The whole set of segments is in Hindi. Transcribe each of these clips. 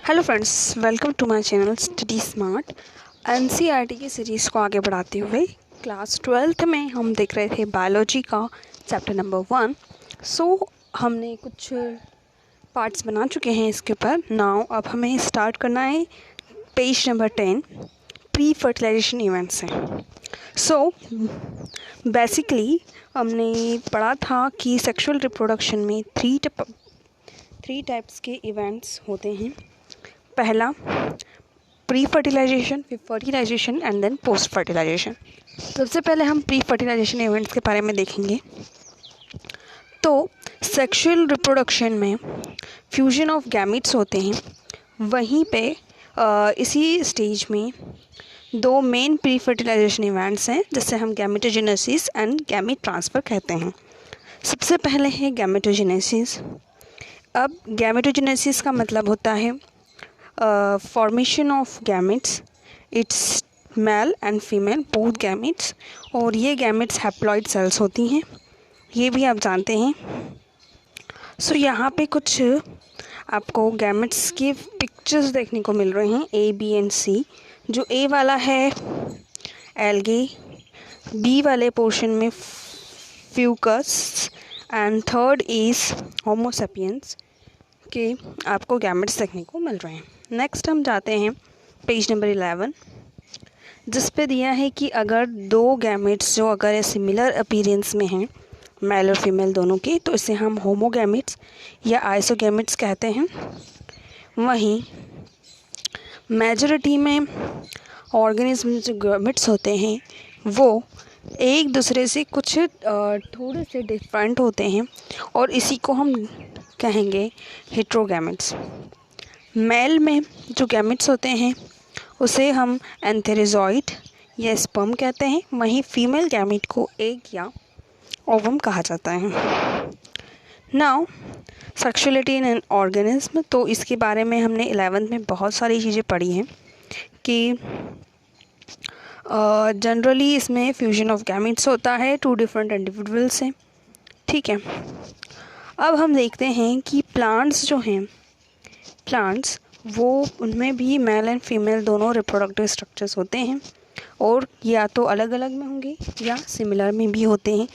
Hello friends, welcome to my channel study smart. NCERT की सीरीज़ को आगे बढ़ाते हुए क्लास 12th में हम देख रहे थे बायोलॉजी का चैप्टर नंबर 1। हमने कुछ पार्ट्स बना चुके हैं इसके ऊपर। नाउ अब हमें स्टार्ट करना है page number 10, pre fertilization events से। बेसिकली हमने पढ़ा था कि सेक्सुअल रिप्रोडक्शन में थ्री टाइप्स के इवेंट्स होते हैं। पहला प्री फर्टिलाइजेशन, फिर fertilization and then post fertilization. सबसे पहले हम प्री फर्टिलाइजेशन इवेंट्स के बारे में देखेंगे। तो सेक्सुअल रिप्रोडक्शन में फ्यूजन ऑफ गैमेट्स होते हैं। वहीं पे इसी स्टेज में दो मेन प्री फर्टिलाइजेशन इवेंट्स हैं, जिससे हम गैमेटोजेनेसिस एंड गैमेट ट्रांसफ़र कहते हैं। सबसे पहले है गैमेटोजेनेसिस। अब गैमेटोजेनेसिस का मतलब होता है formation of gametes. It's male and female both gametes, और ये गैमेट्स हैप्लॉइड सेल्स होती हैं, ये भी आप जानते हैं। यहाँ पे कुछ आपको गैमेट्स के पिक्चर्स देखने को मिल रहे हैं, ए बी एंड सी। जो ए वाला है एल्गे, बी वाले पोर्शन में Fucus and third is homo sapiens के आपको गैमेट्स देखने को मिल रहे हैं। नेक्स्ट हम जाते हैं पेज नंबर 11, जिस पे दिया है कि अगर दो गैमेट्स जो अगर सिमिलर अपीयरेंस में हैं, मेल और फीमेल दोनों के, तो इसे हम होमोगैमेट्स या आइसोगैमेट्स कहते हैं। वहीं मेजॉरिटी में ऑर्गेनिज्म जो गैमेट्स होते हैं वो एक दूसरे से कुछ थोड़े से डिफरेंट होते हैं, और इसी को हम कहेंगे हेट्रोगैमेट्स। मेल में जो गैमेट्स होते हैं उसे हम एंथेरिजॉइड या स्पर्म कहते हैं। वहीं फीमेल गैमेट को एग या ओवम कहा जाता है। Now sexuality in an organism, तो इसके बारे में हमने 11th में बहुत सारी चीज़ें पढ़ी हैं कि जनरली इसमें फ्यूजन ऑफ गैमेट्स होता है, टू डिफरेंट इंडिविजुअल्स से। ठीक है, अब हम देखते हैं कि प्लांट्स जो हैं, प्लांट्स वो उनमें भी मेल एंड फीमेल दोनों रिप्रोडक्टिव स्ट्रक्चर्स होते हैं, और या तो अलग अलग में होंगे या सिमिलर में भी होते हैं।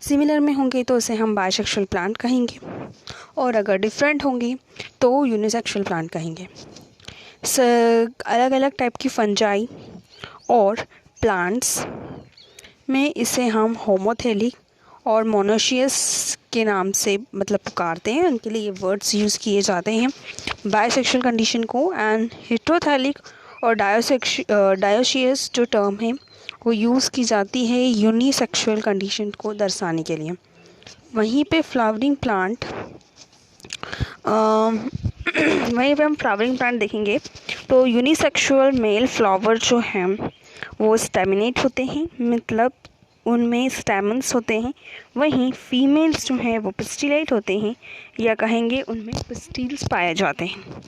सिमिलर में होंगे तो उसे हम बायसेक्सुअल प्लांट कहेंगे, और अगर डिफरेंट होंगे तो यूनिसेक्सुअल प्लांट कहेंगे। अलग अलग टाइप की फंजाई और प्लांट्स में इसे हम होमोथेलिक और मोनोशियस के नाम से मतलब पुकारते हैं, उनके लिए ये वर्ड्स यूज़ किए जाते हैं बायसेक्सुअल कंडीशन को। एंड हेट्रोथैलिक और डायोशियस जो टर्म है वो यूज़ की जाती है यूनिसेक्सुअल कंडीशन को दर्शाने के लिए। वहीं पे फ्लावरिंग प्लांट वहीं पे हम फ्लावरिंग प्लांट देखेंगे तो यूनिसेक्सुअल मेल फ्लावर जो हैं वो स्टेमिनेट होते हैं, मतलब उनमें स्टेमन्स होते हैं। वहीं फीमेल्स जो हैं वो पिस्टिलेट होते हैं, या कहेंगे उनमें पिस्टिल्स पाए जाते हैं।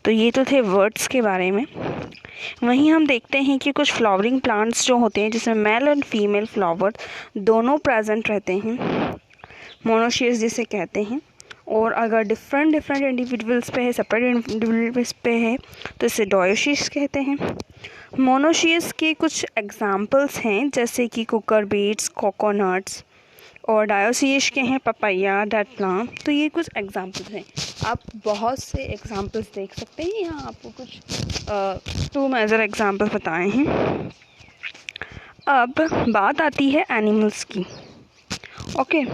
तो ये तो थे वर्ड्स के बारे में। वहीं हम देखते हैं कि कुछ फ्लावरिंग प्लांट्स जो होते हैं जिसमें मेल और फीमेल फ्लावर दोनों प्रेजेंट रहते हैं, मोनोशियस जिसे कहते हैं। और अगर डिफरेंट इंडिविजुअल्स पे है, सेपरेट इंडिविजुअल्स पे है, तो इसे डायोशियस कहते हैं। मोनोशियस के कुछ एग्जाम्पल्स हैं, जैसे कि कुकरबीट्स, कोकोनट्स, और डायोशियस के हैं पपाया, डटना। तो ये कुछ एग्जाम्पल्स हैं, आप बहुत से एग्जाम्पल्स देख सकते हैं। यहाँ आपको कुछ 2 मेजर एग्जाम्पल्स बताए हैं। अब बात आती है एनिमल्स की। ओके,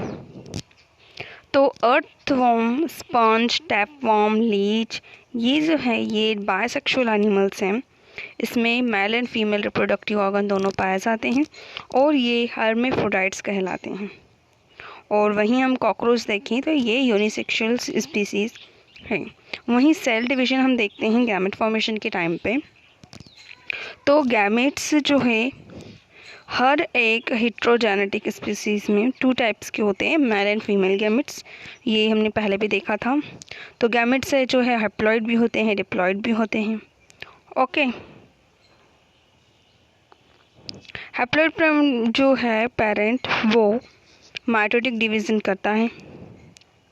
तो अर्थवर्म, स्पंज, टैपवर्म, लीच, ये जो है ये बायसेक्सुअल एनिमल्स हैं। इसमें male and female reproductive organ दोनों पाए जाते हैं, और ये हर्मेफ्रोडाइट्स कहलाते हैं। और वहीं हम कॉकरोच देखें तो ये यूनिसेक्सुअल स्पीसीज़ है। वहीं सेल डिवीज़न हम देखते हैं गैमेट फॉर्मेशन के टाइम पे। तो गैमेट्स जो है हर एक हेट्रोजेनेटिक स्पीसीज़ में 2 टाइप्स के होते हैं, मेल एंड फीमेल गैमेट्स। ये हमने पहले भी देखा था। तो गैमेट्स जो है हैप्लॉइड भी होते हैं, डिप्लॉइड भी होते हैं। ओके, हैप्लॉइड जो है पेरेंट वो माइटोटिक डिवीज़न करता है।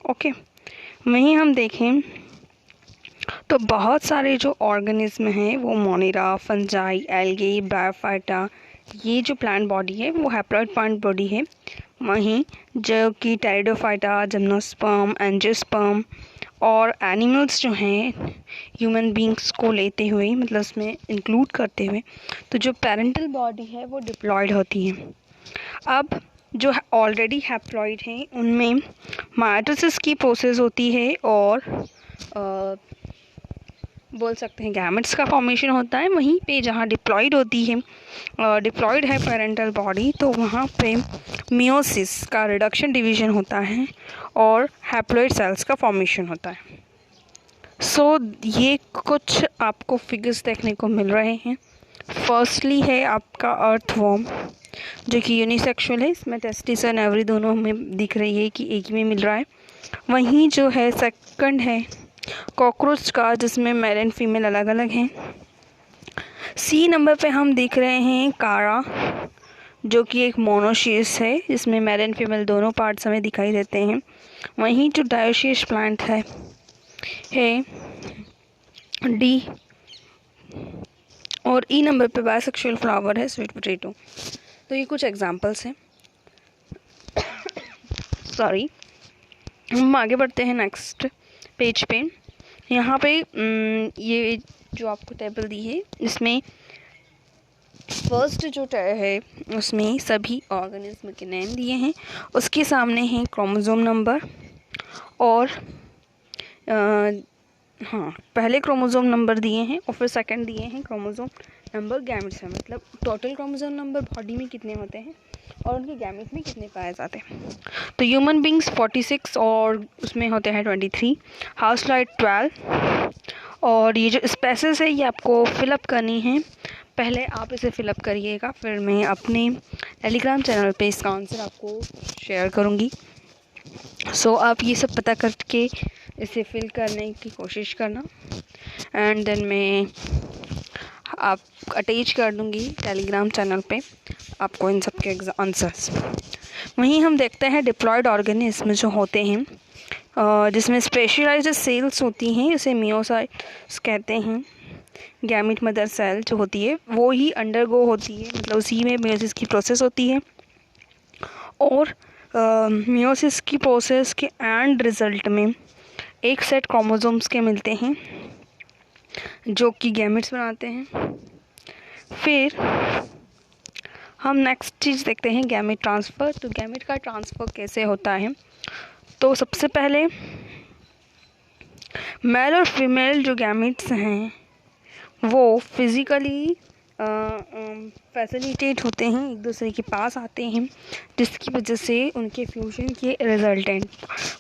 ओके, वहीं हम देखें तो बहुत सारे जो ऑर्गेनिज्म हैं वो मोनेरा, फंजाई, एल्गे, ब्रायोफाइटा, ये जो प्लांट बॉडी है वो हैप्लॉइड प्लांट बॉडी है। वहीं जो कि टेरिडोफाइटा, जिम्नोस्पर्म, एंजियोस्पर्म और एनिमल्स जो हैं ह्यूमन बींग्स को लेते हुए, मतलब उसमें इंक्लूड करते हुए, तो जो पेरेंटल बॉडी है वो डिप्लॉयड होती है। अब जो ऑलरेडी हैप्लॉइड हैं उनमें माइटोसिस की प्रोसेस होती है और बोल सकते हैं गैमेट्स का फॉर्मेशन होता है। वहीं पे जहाँ डिप्लॉयड होती है, डिप्लॉयड है पेरेंटल बॉडी, तो वहाँ पे मियोसिस का रिडक्शन डिवीजन होता है और हैप्लॉइड सेल्स का फॉर्मेशन होता है। सो ये कुछ आपको फिगर्स देखने को मिल रहे हैं। फर्स्टली है आपका अर्थवॉर्म जो कि यूनिसेक्सुअल है, इसमें टेस्टिस और एवरी दोनों में दिख रही है कि एक ही में मिल रहा है। वहीं जो है सेकंड है कॉकरोच का, जिसमें मेल एंड फीमेल अलग अलग हैं। सी नंबर पे हम देख रहे हैं कारा जो कि एक मोनोशीयस है, जिसमें मेल एंड फीमेल दोनों पार्ट्स हमें दिखाई देते हैं। वहीं जो डायोशियस प्लांट है डी, और ई नंबर पे बायसेक्सुअल फ्लावर है स्वीट पोटैटो। तो ये कुछ एग्जांपल्स हैं। सॉरी, हम आगे बढ़ते हैं नेक्स्ट पेज पे। यहाँ पे ये जो आपको टेबल दी है इसमें फर्स्ट जो है उसमें सभी ऑर्गेनिज्म के नेम दिए हैं। उसके सामने है क्रोमोसोम नंबर और पहले क्रोमोसोम नंबर दिए हैं और फिर सेकंड दिए हैं क्रोमोसोम नंबर गैमेट्स में, मतलब टोटल क्रोमोसोम नंबर बॉडी में कितने होते हैं और उनके गैमेट में कितने पाए जाते हैं। तो ह्यूमन बींग्स 46 और उसमें होते हैं 23, हाउसफ्लाइट 12। और ये जो स्पेसीज है ये आपको फिलअप करनी है। पहले आप इसे फिलअप करिएगा, फिर मैं अपने टेलीग्राम चैनल पे इसका आंसर आपको शेयर करूँगी। सो आप ये सब पता करके इसे फिल करने की कोशिश करना एंड देन मैं आप अटैच कर दूँगी टेलीग्राम चैनल पे आपको इन सब के आंसर्स। वहीं हम देखते हैं डिप्लॉयड ऑर्गेनिज्म जो होते हैं जिसमें स्पेशलाइज्ड सेल्स होती हैं, इसे मियोसाइट्स कहते हैं। गैमेट मदर सेल जो होती है वो ही अंडरगो होती है, मतलब उसी में मियोसिस की प्रोसेस होती है और मियोसिस की प्रोसेस के एंड रिज़ल्ट में एक सेट क्रोमोसोम्स के मिलते हैं जो कि गैमेट्स बनाते हैं। फिर हम नेक्स्ट चीज़ देखते हैं गैमेट ट्रांसफ़र। तो गैमेट का ट्रांसफ़र कैसे होता है, तो सबसे पहले मेल और फीमेल जो गैमेट्स हैं वो फिज़िकली फैसिलिटेट होते हैं, एक दूसरे के पास आते हैं, जिसकी वजह से उनके फ्यूजन के रिजल्टेंट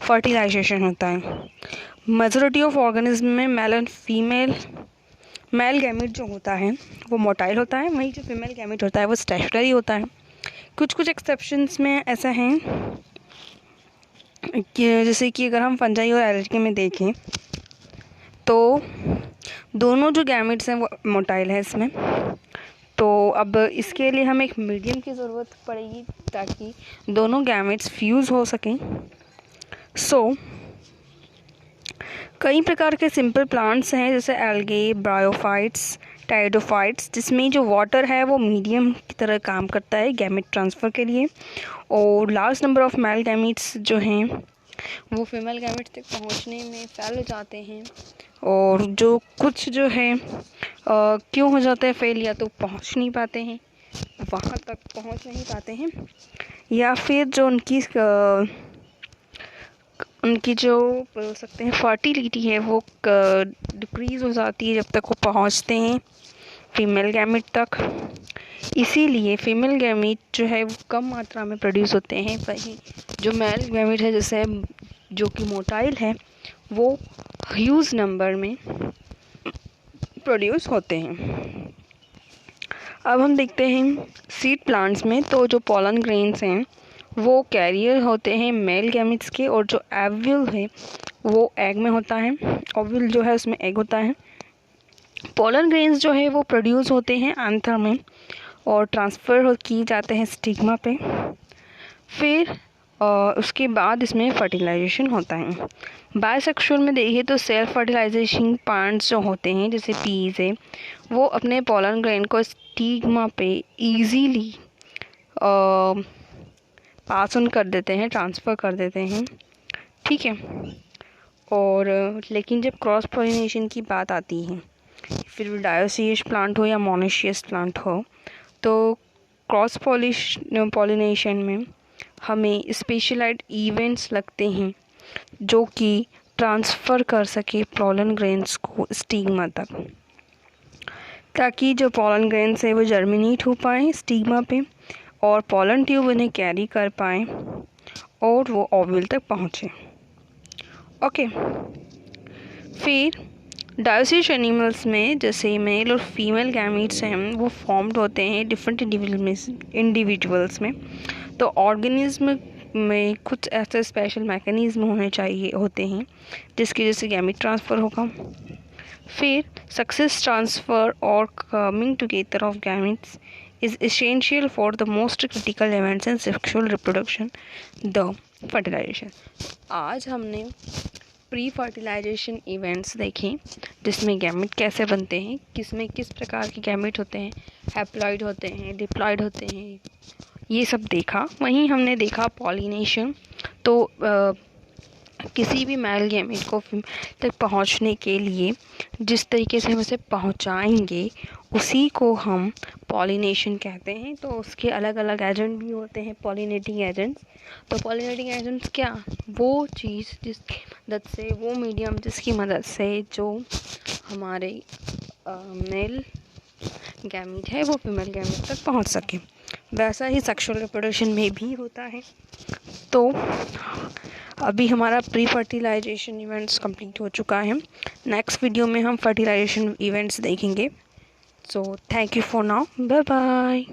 फर्टिलाइजेशन होता है। मेजॉरिटी ऑफ ऑर्गेनिज्म में male and female, male gamete जो होता है वो मोटाइल होता है, वहीं जो फीमेल गैमेट होता है वो स्टेशनरी होता है। कुछ कुछ एक्सेप्शंस में ऐसा है कि जैसे कि अगर हम फंजाई और एलर्जी में देखें तो दोनों जो गैमेट्स हैं वो मोटाइल है इसमें। तो अब इसके लिए हमें एक मीडियम की ज़रूरत पड़ेगी ताकि दोनों गैमेट्स फ्यूज़ हो सकें। कई प्रकार के सिंपल प्लांट्स हैं जैसे एल्गे, ब्रायोफाइट्स, टेरिडोफाइट्स, जिसमें जो वाटर है वो मीडियम की तरह काम करता है गैमेट ट्रांसफ़र के लिए। और large number of male gametes जो हैं वो फीमेल गैमेट्स तक पहुंचने में फेल हो जाते हैं, और जो कुछ जो है क्यों हो जाता है फेल, या तो पहुंच नहीं पाते हैं, वहाँ तक पहुंच नहीं पाते हैं, या फिर जो उनकी जो बोल सकते हैं फर्टिलिटी है वो डिक्रीज़ हो जाती है जब तक वो पहुंचते हैं फीमेल गैमेट तक। इसीलिए फीमेल गैमेट जो है वो कम मात्रा में प्रोड्यूस होते हैं, वहीं जो मेल गैमेट है जैसे जो कि मोटाइल है वो ह्यूज नंबर में प्रोड्यूस होते हैं। अब हम देखते हैं सीड प्लांट्स में, तो जो पोलन ग्रेन्स हैं वो कैरियर होते हैं मेल गैमेट्स के, और जो एव्यूल है वो एग में होता है, ओव्यूल जो है उसमें एग होता है। पोलन ग्रेन्स जो है वो प्रोड्यूस होते हैं एंथर में और ट्रांसफ़र की जाते हैं स्टिग्मा पे। फिर उसके बाद इसमें फर्टिलाइजेशन होता है। बायसेक्सुअल में देखिए तो सेल्फ फर्टिलाइजेशन प्लांट्स जो होते हैं जैसे पीज है, वो अपने पोलन ग्रेन को स्टिग्मा पे इजीली पास ऑन कर देते हैं, ट्रांसफ़र कर देते हैं, ठीक है। और लेकिन जब क्रॉस पॉलिनेशन की बात आती है, फिर डायोसियस प्लांट हो या मोनोसियस प्लांट हो, तो क्रॉस पॉलिनेशन में हमें स्पेशलाइज्ड इवेंट्स लगते हैं जो कि ट्रांसफ़र कर सके पोलन ग्रेन्स को स्टिग्मा तक, ताकि जो पोलन ग्रेन्स है वो जर्मिनेट हो पाए स्टिग्मा पे और पोलन ट्यूब उन्हें कैरी कर पाए और वो ओव्यूल तक पहुँचे। ओके, फिर डायोसियस एनिमल्स में जैसे मेल और फीमेल गैमीट्स हैं वो फॉर्म्ड होते हैं डिफरेंट इंडिविजुअल्स में। तो ऑर्गेनिज्म में कुछ ऐसे स्पेशल मैकेनिज्म होते हैं जिसकी वजह से गैमीट ट्रांसफ़र होगा। फिर सक्सेस ट्रांसफ़र और coming together of gametes is essential for the most critical events in sexual reproduction, the fertilization। आज हमने प्री फर्टिलाइजेशन इवेंट्स देखे जिसमें गैमेट कैसे बनते हैं, किसमें किस प्रकार के गैमेट होते हैं, हैप्लॉइड होते हैं, डिप्लॉइड होते हैं, ये सब देखा। वहीं हमने देखा पॉलिनेशन। तो किसी भी मेल गैमेट को तक पहुंचने के लिए जिस तरीके से हम उसे पहुंचाएंगे उसी को हम पॉलिनेशन कहते हैं। तो उसके अलग अलग एजेंट भी होते हैं, पॉलिनेटिंग एजेंट्स। तो पॉलिनेटिंग एजेंट्स क्या, वो चीज़ जिसकी मदद से, वो मीडियम जिसकी मदद से जो हमारे मेल गैमेट है वो फीमेल गैमेट तक पहुंच सके। वैसा ही सेक्सुअल रिप्रोडक्शन में भी होता है। तो अभी हमारा प्री फर्टिलाइजेशन इवेंट्स कंप्लीट हो चुका है। नेक्स्ट वीडियो में हम फर्टिलाइजेशन इवेंट्स देखेंगे। So thank you for now, bye bye.